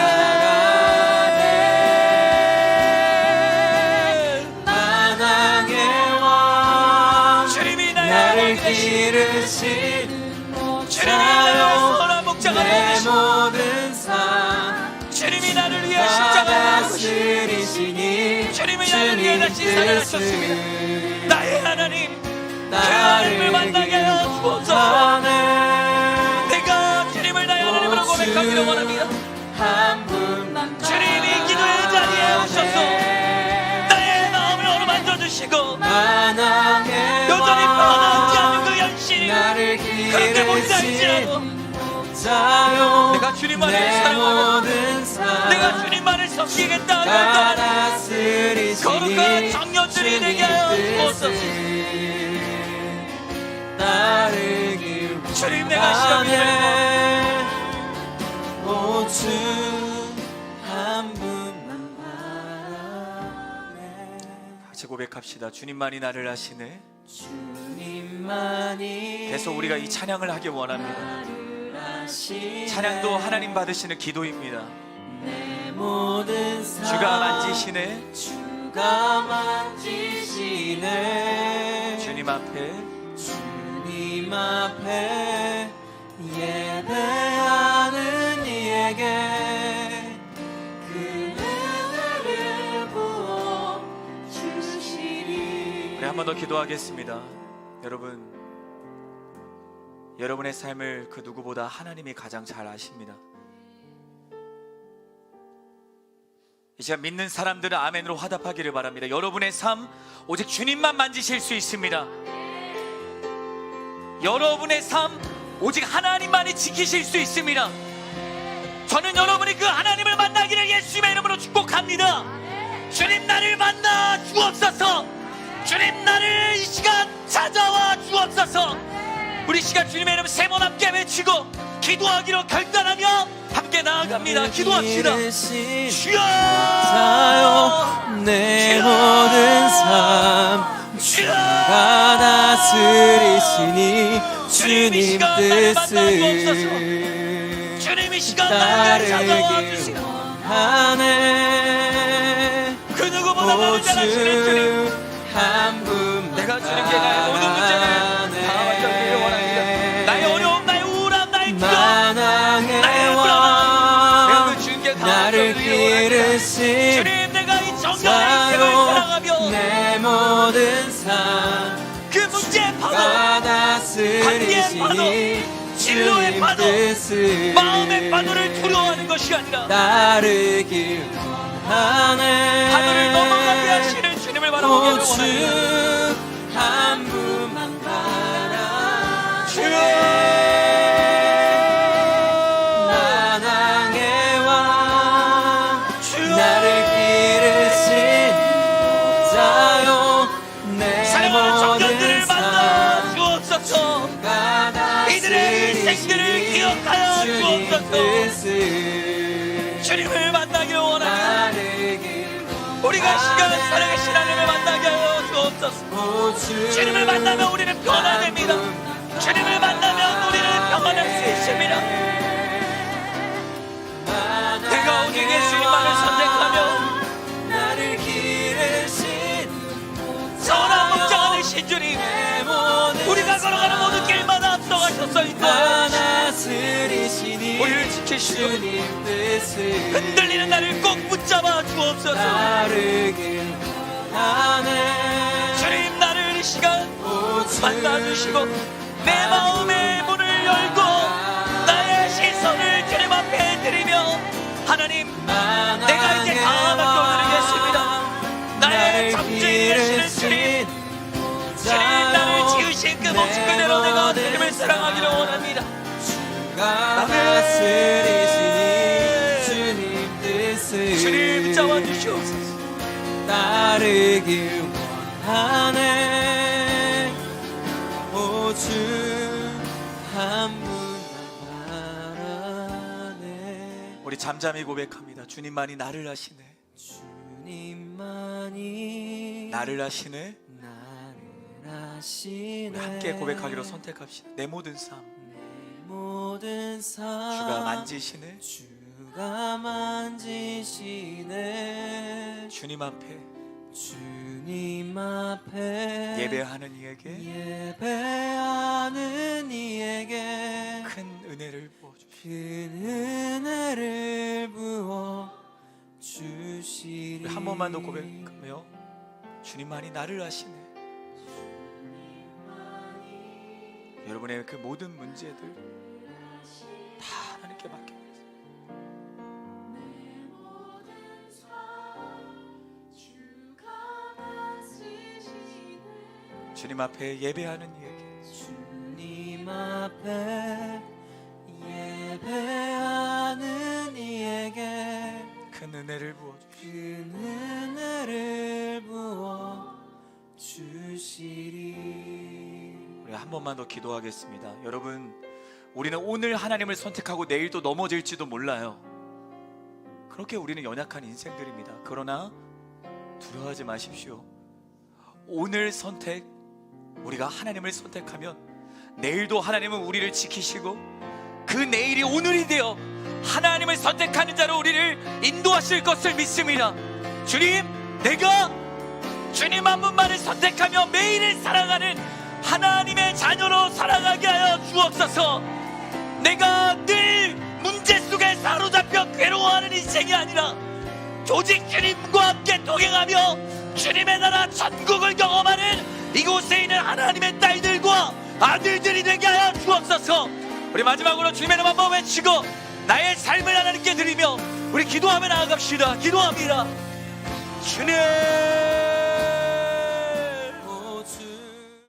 만왕의 왕 주님이 나의 나를 왕이 되시고 기르신 주님이 나의 선한 목자가 내 되시고 모든 삶 주님이 나를 위해 십자가에 죽으시고 다스리시니 주님이 나를 위해 다시 주님 살아나셨습니다. 뜻을 나의 하나님, 그 하나님을 만나게 하여 주옵소서. 내가 주님을 나의 하나님으로 고백하기를 원합니다. 한 분만 주님이 기도의 자리에 오셔서 나의 마음을 어루만져 주시고 여전히 변하지 않는 그 현실이 그렇게 보이다 할지라도 내가 주님만을 사랑하고 내가 주님만을 섬기겠다 하는 거룩한 청년들이 되게 하여 주옵소서. 주님, 내가 시험이 같이 고백합시다. 주님만이 나를 아시네. 계속 우리가 이 찬양을 하길 원합니다. 찬양도 하나님 받으시는 기도입니다. 주가 만지시네. 주님 앞에 예배하는 이에게 그 은혜를 부어 주시리. 우리 한 번 더 기도하겠습니다. 여러분의 삶을 그 누구보다 하나님이 가장 잘 아십니다. 이 시간 믿는 사람들은 아멘으로 화답하기를 바랍니다. 여러분의 삶 오직 주님만 만지실 수 있습니다. 여러분의 삶 오직 하나님만이 지키실 수 있습니다. 저는 여러분이 그 하나님을 만나기를 예수님의 이름으로 축복합니다. 주님, 나를 만나 주옵소서. 주님, 나를 이 시간 찾아와 주옵소서. 우리 시간 주님의 이름 세 번 함께 외치고 기도하기로 결단하며 함께 나아갑니다. 기도합시다. 주여, 내 모든 삶 주가 다스리시니 주님 뜻을 주님 이 시간 나를 찾아와 주시고 그 누구보다 나를 잘하시는 주님, 한 분만 내가 주님께 나의 모든 문제를 다 맡겨드리길 원합니다. 나의 어려움, 나의 우울함, 나의 두려움, 나의 불안함, 내가 그 주님께 다 나를 맡겨드리길 원합니다. 기르신 주님, 내가 이 정결한 인생을 살아가며 내 모든 삶 그 문제의 파도, 다스리시니 관계의 파도, 진로의 파도, 마음의 파도를 두려워하는 것이 아니라 따르길 원하네. 파도를 넘어가게 하시는 주님을 바라보기를 원합니다. 주 한 분만 바라 주여, 만왕의 왕 주여, 나를 기르신 자요 내 사랑하는 청년들을 모든 만나 삶 주옵소서. 이들의 일생들을 기억하여 주옵소서. 주님을 만나기를 원합니다. 우리가 시간을 살아계신 하나님을 만나게 하여 주옵소서. 주님을 만나면 우리는 변화됩니다. 주님을 만나면 우리는 평안할 수 있습니다. 내가 오직 예수님만을 선택하며 나를 기르신 선한 목자가 되신 주님, 우리가 걸어가는 모든 길마다 앞서가셨사이다. 다스리시니 우리를 지키시고 주님 뜻을 흔들리는 나를 꼭 붙잡아 주옵소서. 따르길 원하네. 주님, 나를 이 시간 만나주시고 내 마음의 문을 열고 나의 시선을 주님 앞에 드리며 하나님, 내가 이제 다 맡겨드리겠습니다. 나의 잠재이 되시는 주님, 주님, 나를 지으신 그 모습 그대로 내가 주님을 사랑하기를 원합니다. 다스리시니 주님 뜻을 주님 붙잡아 주시옵소서. 따르길 원하네. 오주 한 분만 잠잠히 고백합니다. 주님만이 나를 아시네. 주님만이 나를 아시네. 나를 아시네. 우리 함께 고백하기로 선택합시다. 내 모든 삶 내 모든 삶 주가 만지시네. 주가 만지시네. 주님 앞에 주님 앞에 예배하는 이에게 예배하는 이에게 큰 은혜를 부어주시오. 큰 은혜를 부어 주시리. 한 번만 더 고백하며 주님만이 나를 아시네. 여러분의 그 모든 문제들 다 하나님께 맡겨드리세요. 주님 앞에 예배하는 이에게 주님 앞에 예배하는 이에게 큰 은혜를 부어주시오. 큰 은혜를 부어 주시리. 우리 한 번만 더 기도하겠습니다. 여러분, 우리는 오늘 하나님을 선택하고 내일도 넘어질지도 몰라요. 그렇게 우리는 연약한 인생들입니다. 그러나 두려워하지 마십시오. 오늘 선택, 우리가 하나님을 선택하면 내일도 하나님은 우리를 지키시고 그 내일이 오늘이 되어 하나님을 선택하는 자로 우리를 인도하실 것을 믿습니다. 주님, 내가 주님 한 분만을 선택하며 매일을 살아가는 하나님의 자녀로 살아가게 하여 주옵소서. 내가 늘 문제 속에 사로잡혀 괴로워하는 인생이 아니라 조직 주님과 함께 동행하며 주님의 나라 천국을 경험하는 이곳에 있는 하나님의 딸들과 아들들이 되게 하여 주옵소서. 우리 마지막으로 주님의 이름 한번 외치고 나의 삶을 하나님께 드리며 우리 기도하며 나아갑시다. 기도합니다. 주님,